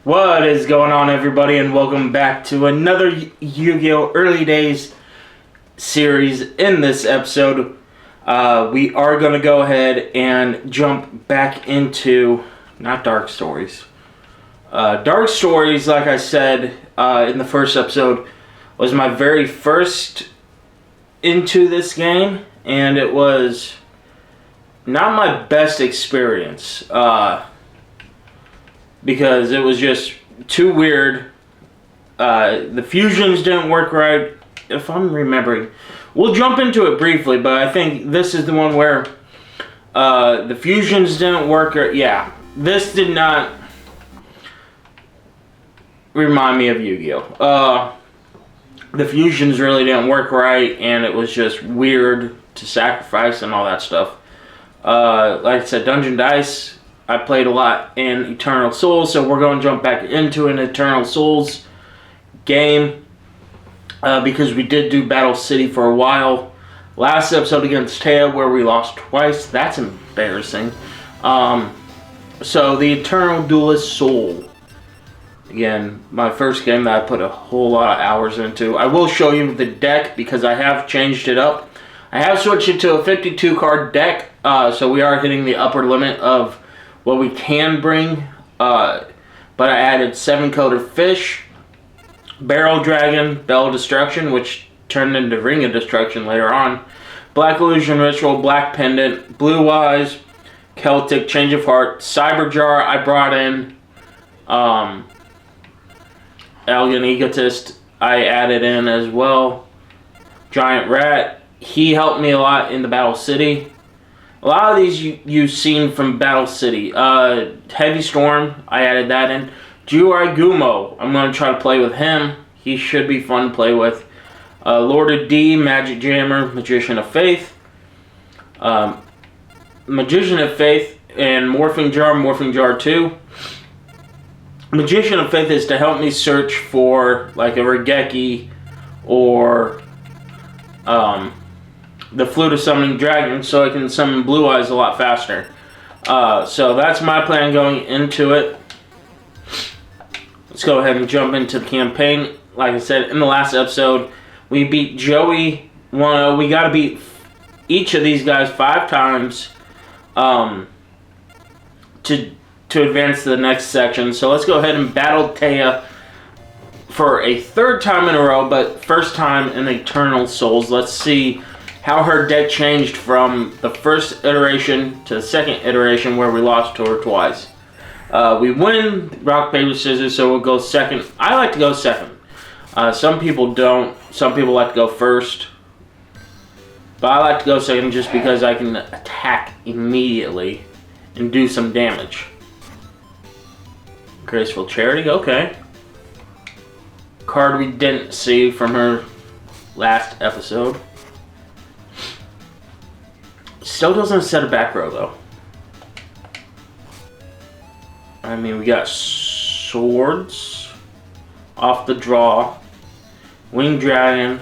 What is going on, everybody, and welcome back to another Yu-Gi-Oh! Early Days series. In this episode, we are going to go ahead and jump back into, not Dark Stories. Dark Stories, like I said in the first episode, was my very first into this game, and it was not my best experience. Because it was just too weird. The fusions didn't work right, if I'm remembering. We'll jump into it briefly, but I think this is the one where the fusions didn't work. Yeah, this did not remind me of Yu-Gi-Oh! The fusions really didn't work right, and it was just weird to sacrifice and all that stuff. Like I said, Dungeon Dice, I played a lot in Eternal Souls, so we're going to jump back into an Eternal Souls game because we did do Battle City for a while. Last episode against Tea, where we lost twice. That's embarrassing. So the Eternal Duelist Soul. Again, my first game that I put a whole lot of hours into. I will show you the deck because I have changed it up. I have switched it to a 52 card deck, so we are hitting the upper limit of what we can bring, but I added 7-coated fish, barrel dragon, bell of destruction, which turned into ring of destruction later on, black illusion ritual, black pendant, blue eyes, Celtic, change of heart, cyber jar. I brought in elegant egotist. I added in as well giant rat. He helped me a lot in the Battle City. A lot of these you've seen from Battle City. Heavy Storm, I added that in. Juai Gumo, I'm going to try to play with him. He should be fun to play with. Lord of D, Magic Jammer, Magician of Faith. Magician of Faith and Morphing Jar 2. Magician of Faith is to help me search for like a Regeki or the Flute of Summoning Dragon, so I can summon Blue Eyes a lot faster. So that's my plan going into it. Let's go ahead and jump into the campaign. Like I said in the last episode, we beat Joey 1-0. We got to beat each of these guys 5 times to advance to the next section. So let's go ahead and battle Taya for a 3rd time in a row, but first time in Eternal Souls. Let's see how her deck changed from the first iteration to the second iteration where we lost to her twice. We win rock, paper, scissors, so we'll go second. I like to go second. Some people don't. Some people like to go first. But I like to go second just because I can attack immediately and do some damage. Graceful Charity, okay. Card we didn't see from her last episode. Still doesn't set a back row though. I mean, we got swords off the draw, Winged Dragon,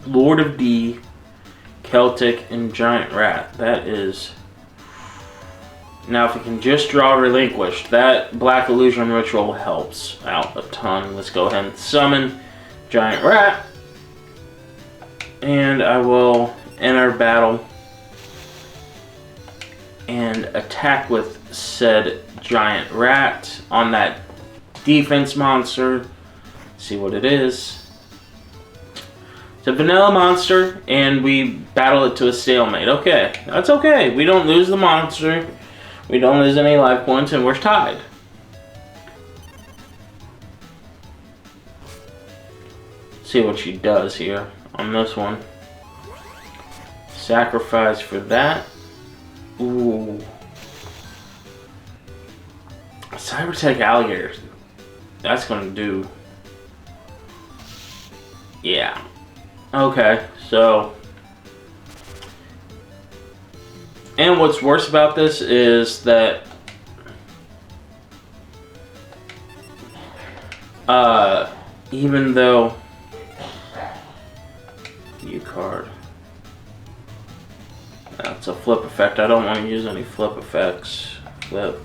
Lord of D, Celtic, and Giant Rat. That is. Now, if we can just draw Relinquished, that Black Illusion Ritual helps out a ton. Let's go ahead and summon Giant Rat, and I will enter battle and attack with said Giant Rat on that defense monster. See what it is. It's a vanilla monster, and we battle it to a stalemate. Okay, that's okay. We don't lose the monster. We don't lose any life points, and we're tied. See what she does here on this one. Sacrifice for that. Ooh. Cybertech Alligator. That's gonna do. Yeah. Okay, so. And what's worse about this is that even though you card, that's a flip effect. I don't want to use any flip effects. Flip.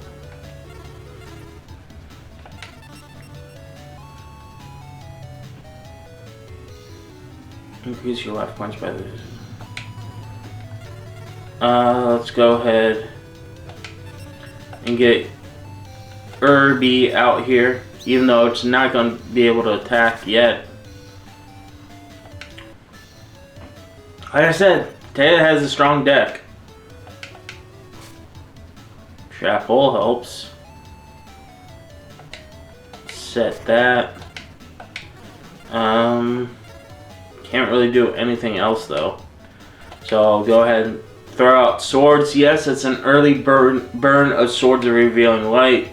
Increase your life points by this. Let's go ahead and get Irby out here, even though it's not going to be able to attack yet. Like I said, Taya has a strong deck. Chapel helps. Set that. Can't really do anything else though. So I'll go ahead and throw out swords. Yes, it's an early burn of Swords of Revealing Light.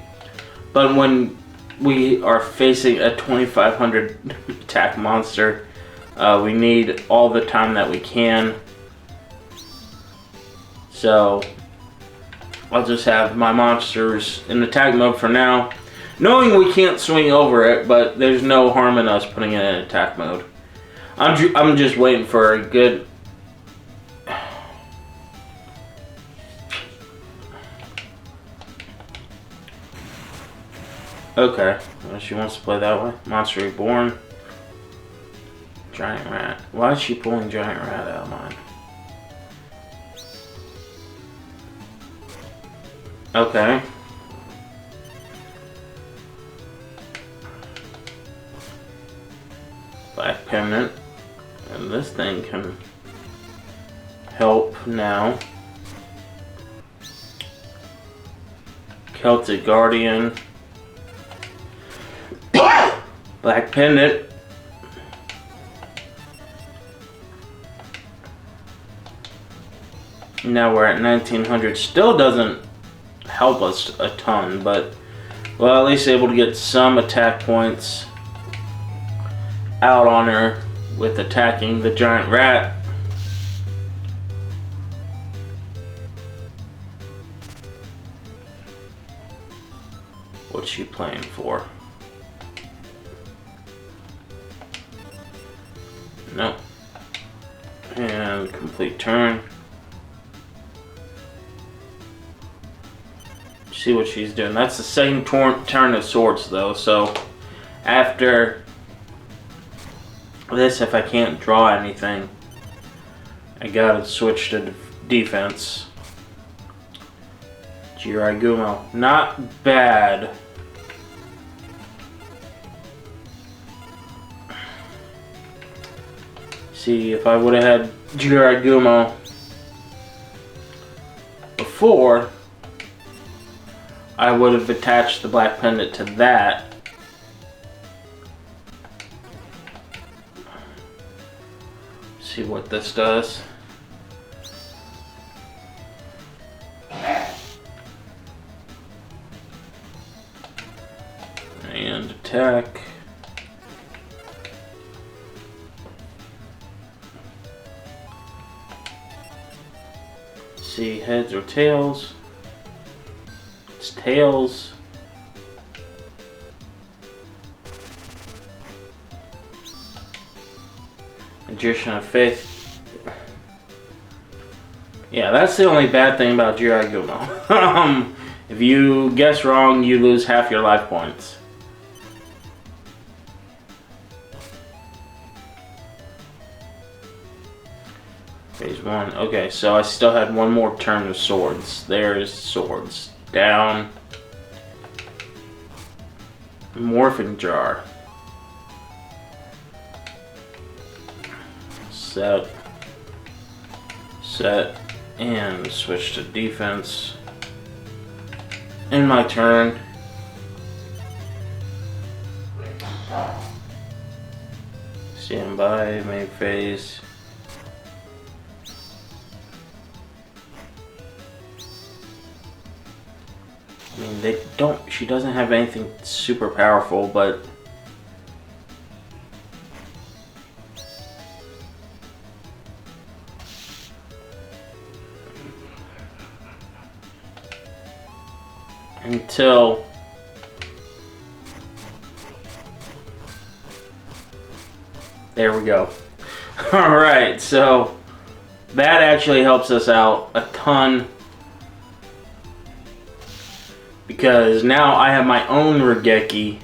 But when we are facing a 2500 attack monster, we need all the time that we can. So I'll just have my monsters in attack mode for now, knowing we can't swing over it, but there's no harm in us putting it in attack mode. I'm just waiting for a good... Okay, well, she wants to play that way. Monster Reborn. Giant Rat. Why is she pulling Giant Rat out of mine? Okay. Black Pendant. And this thing can help now. Celtic Guardian. Black Pendant. Now we're at 1900. Still doesn't help us a ton, but well, at least able to get some attack points out on her with attacking the Giant Rat. What's she playing for? No. And complete turn. See what she's doing. That's the same turn of swords though, so after this, if I can't draw anything, I gotta switch to defense. Jiraigumo, not bad. See, if I would have had Jiraigumo before, I would have attached the Black Pendant to that. See what this does. And attack. See, heads or tails. It's tails. Magician of Faith. Yeah, that's the only bad thing about Jiraigumo. If you guess wrong, you lose half your life points. Phase 1. Okay, so I still had one more turn of swords. There's swords. Down. Morphing Jar. Set. Set. And switch to defense. In my turn. Stand by, main phase. I mean, they don't, she doesn't have anything super powerful, but until there we go. All right, so that actually helps us out a ton, because now I have my own Regeki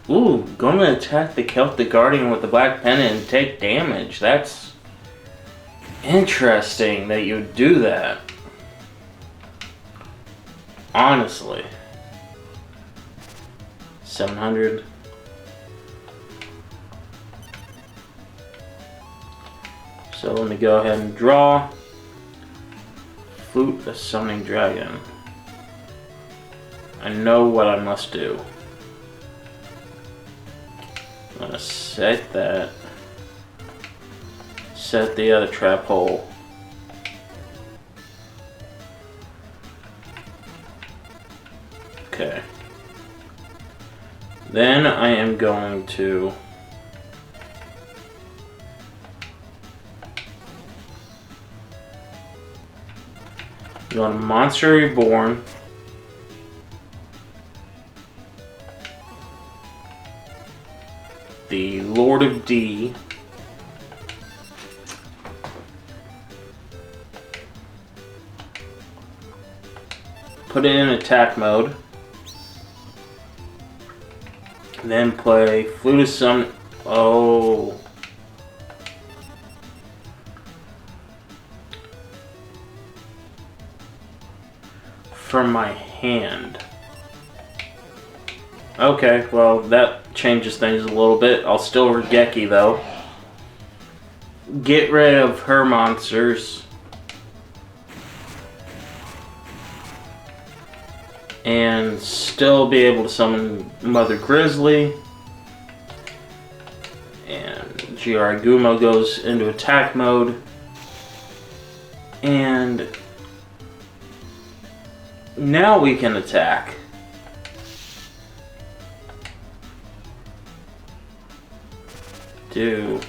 Ooh, gonna attack the Celtic Guardian with the Black Pennant and take damage. That's interesting that you would do that. Honestly. 700. So let me go ahead and draw. Flute a Summoning Dragon. I know what I must do. I'm gonna set that. Set the other trap hole. Okay. Then I am going to go on Monster Reborn. The Lord of D. Put it in attack mode. Then play Flute of Summon. Oh. From my hand. Okay, well that changes things a little bit. I'll still Regeki though. Get rid of her monsters. And still be able to summon Mother Grizzly. And Jiaragumo goes into attack mode. And now we can attack. Do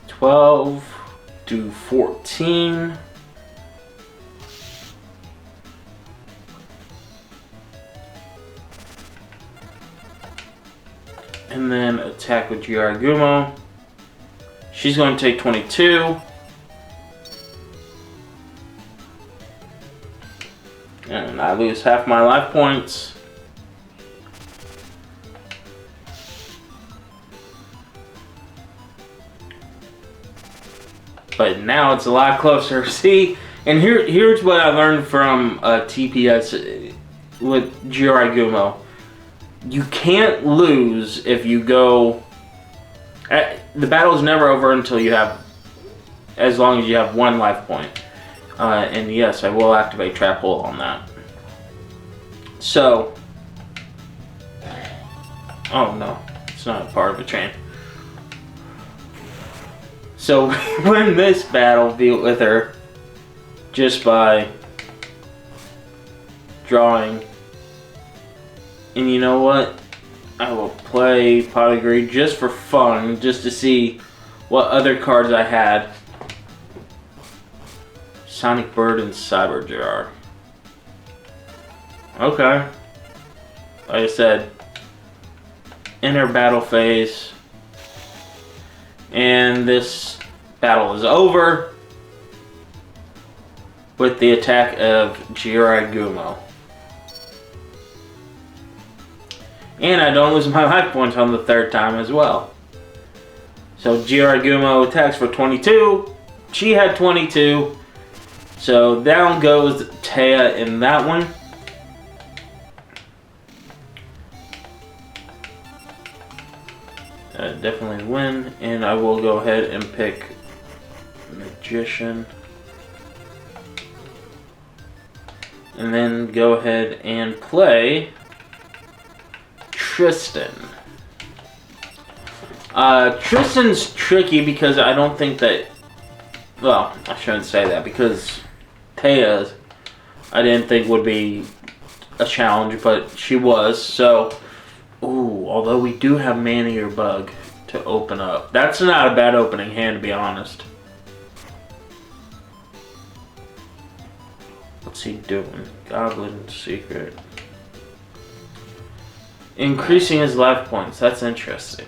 12, do 14. And then attack with Jiaragumo. She's going to take 22. And I lose half my life points. But now it's a lot closer. See, and here's what I learned from TPS with Jiaragumo. You can't lose if you go... the battle's never over until you have... as long as you have one life point. And yes, I will activate Trap Hole on that. So... oh no, it's not a part of a chain. So, win this battle with her just by drawing. And you know what? I will play Pot of Greed just for fun, just to see what other cards I had. Sonic Bird and Cyber Jar. Okay. Like I said, enter battle phase. And this battle is over with the attack of Jiaragumo. And I don't lose my life points on the third time as well. So Jiaragumo attacks for 22. She had 22. So down goes Taya in that one. Definitely win, and I will go ahead and pick Magician. And then go ahead and play Tristen. Tristan's tricky because I don't think that... well, I shouldn't say that because Taya I didn't think would be a challenge, but she was, so... ooh, although we do have Man-Eater Bug to open up. That's not a bad opening hand, to be honest. What's he doing? Goblin Secret. Increasing his life points. That's interesting.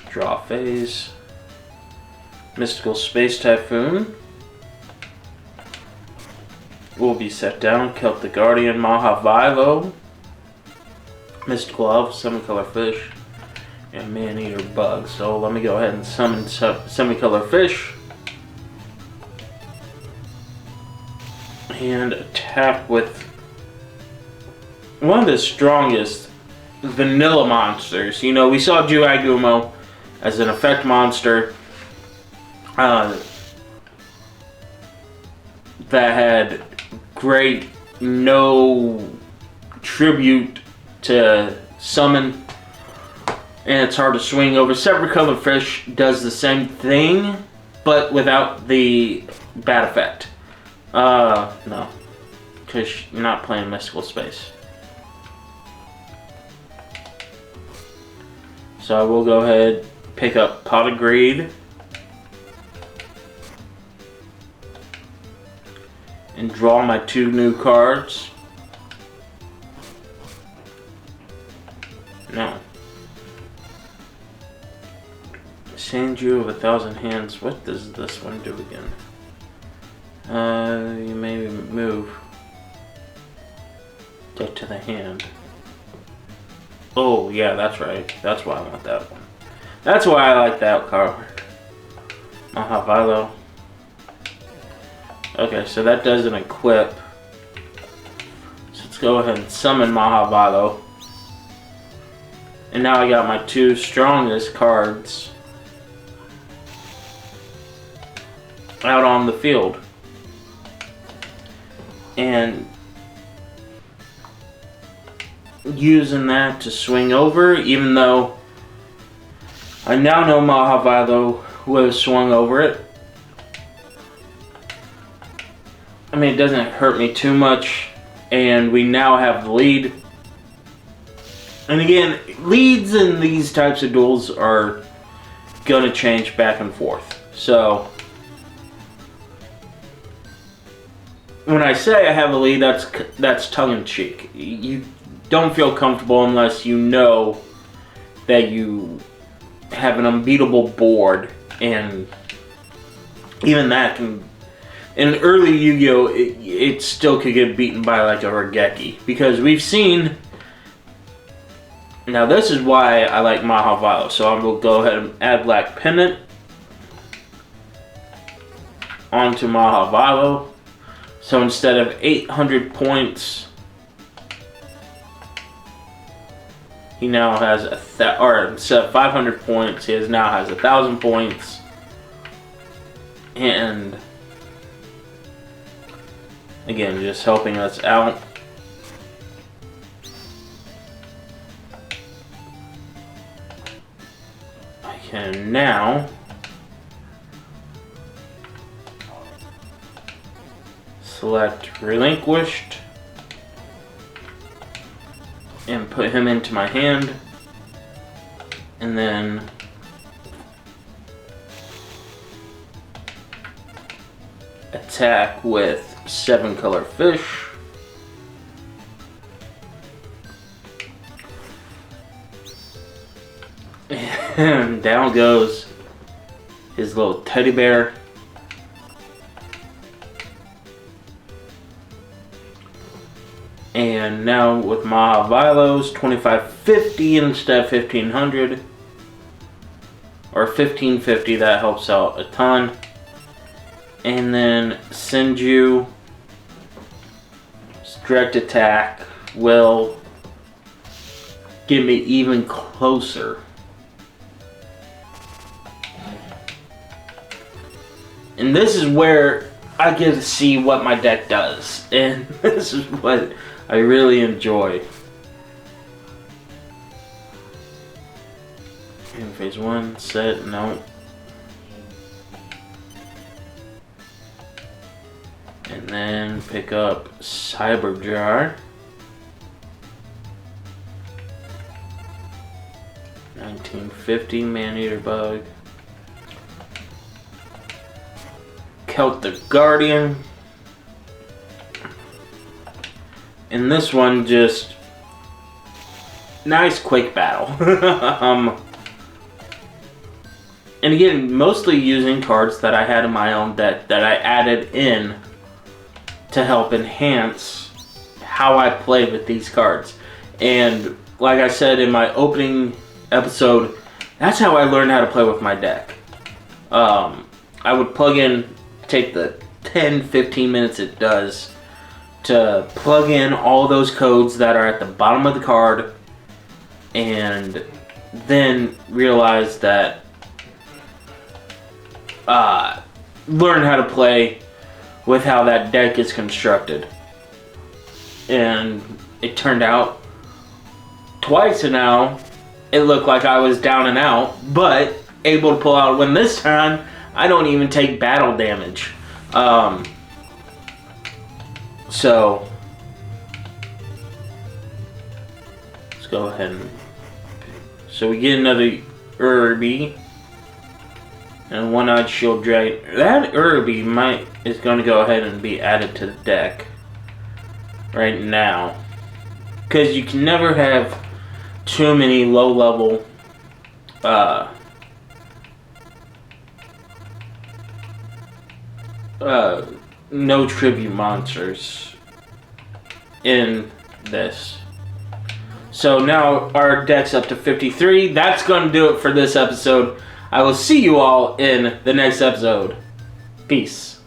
Draw phase. Mystical Space Typhoon. Will be set down. Celtic Guardian Mahavaivo. Mystical Elf, Semicolor Fish, and Man-Eater Bug. So let me go ahead and summon Semicolor Fish. And attack with one of the strongest vanilla monsters. You know, we saw Juagumo as an effect monster that had great no tribute to summon, and it's hard to swing over. Semicolor Fish does the same thing, but without the bad effect. No, because you're not playing Mystical Space. So I will go ahead, pick up Pot of Greed, and draw my 2 new cards. No. Sanju of 1,000 Hands. What does this one do again? You may move. Get to the hand. Oh, yeah, that's right. That's why I want that one. That's why I like that card. Mahavilo. Okay, so that doesn't equip. So let's go ahead and summon Mahavilo. And now I got my 2 strongest cards out on the field. And using that to swing over, even though I now know Mahavilo would have swung over it. I mean, it doesn't hurt me too much, and we now have the lead. And again, leads in these types of duels are going to change back and forth. So when I say I have a lead, that's tongue-in-cheek. You don't feel comfortable unless you know that you have an unbeatable board, and even that can, in early Yu-Gi-Oh, it still could get beaten by like a Regeki, because we've seen. Now this is why I like Mahavilo. So I will go ahead and add Black Pendant onto Mahavilo. So instead of 800 points, he now has instead of 500 points, he now has 1,000 points, and again, just helping us out. I can now select Relinquished and put him into my hand, and then attack with 7-color fish. And down goes his little teddy bear. And now with Mahavilo's 2550 instead of 1500, or 1550, that helps out a ton. And then Senju direct attack will get me even closer. And this is where I get to see what my deck does, and this is what I really enjoy. In phase 1, set, no. And then pick up Cyber Jar. 1950 Man-Eater Bug. Celtic Guardian. And this one just nice quick battle. And again, mostly using cards that I had in my own deck that I added in to help enhance how I play with these cards. And like I said in my opening episode, that's how I learned how to play with my deck. I would plug in, take the 10-15 minutes it does to plug in all those codes that are at the bottom of the card, and then realize that learn how to play with how that deck is constructed. And it turned out twice now it looked like I was down and out, but able to pull out a win this time. I don't even take battle damage. So let's go ahead and so we get another Irby and one-eyed shield dragon. That Irby is going to go ahead and be added to the deck right now, because you can never have too many low-level no tribute monsters in this. So now our deck's up to 53. That's going to do it for this episode. I will see you all in the next episode. Peace.